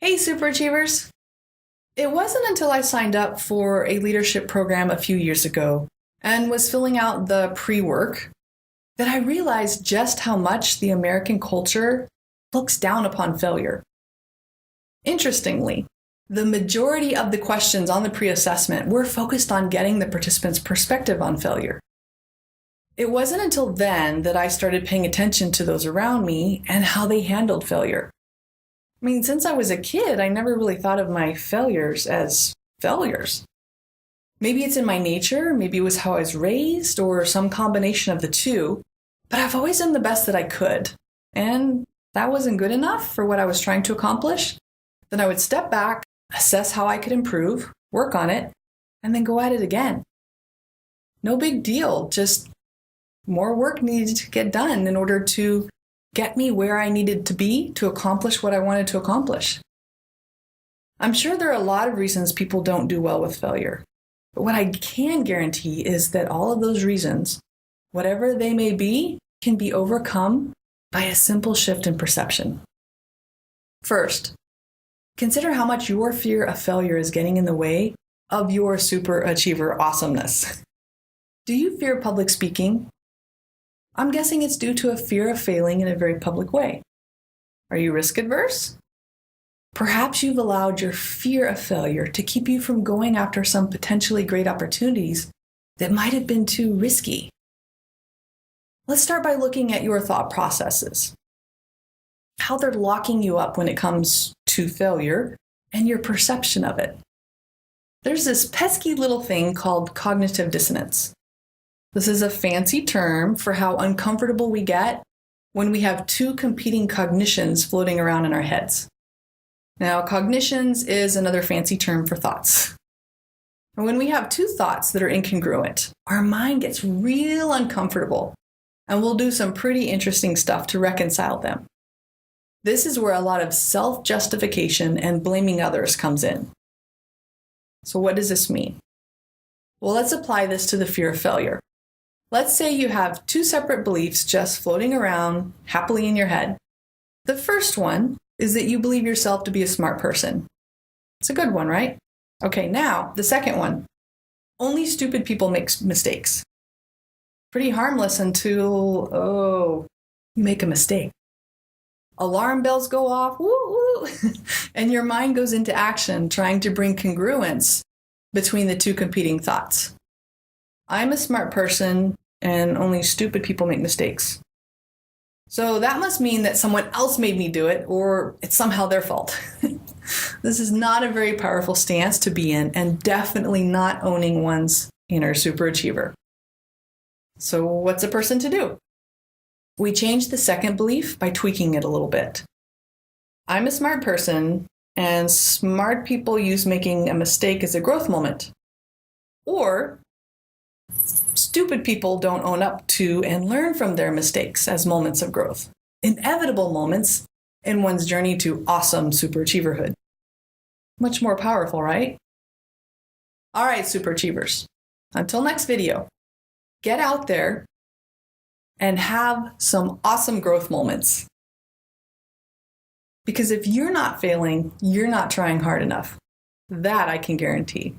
Hey, superachievers! It wasn't until I signed up for a leadership program a few years ago and was filling out the pre-work that I realized just how much the American culture looks down upon failure. Interestingly, the majority of the questions on the pre-assessment were focused on getting the participants' perspective on failure. It wasn't until then that I started paying attention to those around me and how they handled failure. I mean, since I was a kid, I never really thought of my failures as failures. Maybe it's in my nature, maybe it was how I was raised, or some combination of the two, but I've always done the best that I could. And that wasn't good enough for what I was trying to accomplish. Then I would step back, assess how I could improve, work on it, and then go at it again. No big deal, just more work needed to get done in order to get me where I needed to be to accomplish what I wanted to accomplish. I'm sure there are a lot of reasons people don't do well with failure, but what I can guarantee is that all of those reasons, whatever they may be, can be overcome by a simple shift in perception. First, consider how much your fear of failure is getting in the way of your superachiever awesomeness. Do you fear public speaking? I'm guessing it's due to a fear of failing in a very public way. Are you risk adverse? Perhaps you've allowed your fear of failure to keep you from going after some potentially great opportunities that might have been too risky. Let's start by looking at your thought processes, how they're locking you up when it comes to failure and your perception of it. There's this pesky little thing called cognitive dissonance. This is a fancy term for how uncomfortable we get when we have two competing cognitions floating around in our heads. Now, cognitions is another fancy term for thoughts. And when we have two thoughts that are incongruent, our mind gets real uncomfortable, and we'll do some pretty interesting stuff to reconcile them. This is where a lot of self-justification and blaming others comes in. So what does this mean? Well, let's apply this to the fear of failure. Let's say you have two separate beliefs just floating around happily in your head. The first one is that you believe yourself to be a smart person. It's a good one, right? Okay, now the second one. Only stupid people make mistakes. Pretty harmless until, you make a mistake. Alarm bells go off, woo, and your mind goes into action trying to bring congruence between the two competing thoughts. I'm a smart person, and only stupid people make mistakes. So that must mean that someone else made me do it, or it's somehow their fault. This is not a very powerful stance to be in, and definitely not owning one's inner superachiever. So what's a person to do? We change the second belief by tweaking it a little bit. I'm a smart person, and smart people use making a mistake as a growth moment. Or stupid people don't own up to and learn from their mistakes as moments of growth, inevitable moments in one's journey to awesome superachieverhood. Much more powerful, right? All right, superachievers. Until next video, get out there and have some awesome growth moments. Because if you're not failing, you're not trying hard enough. That I can guarantee.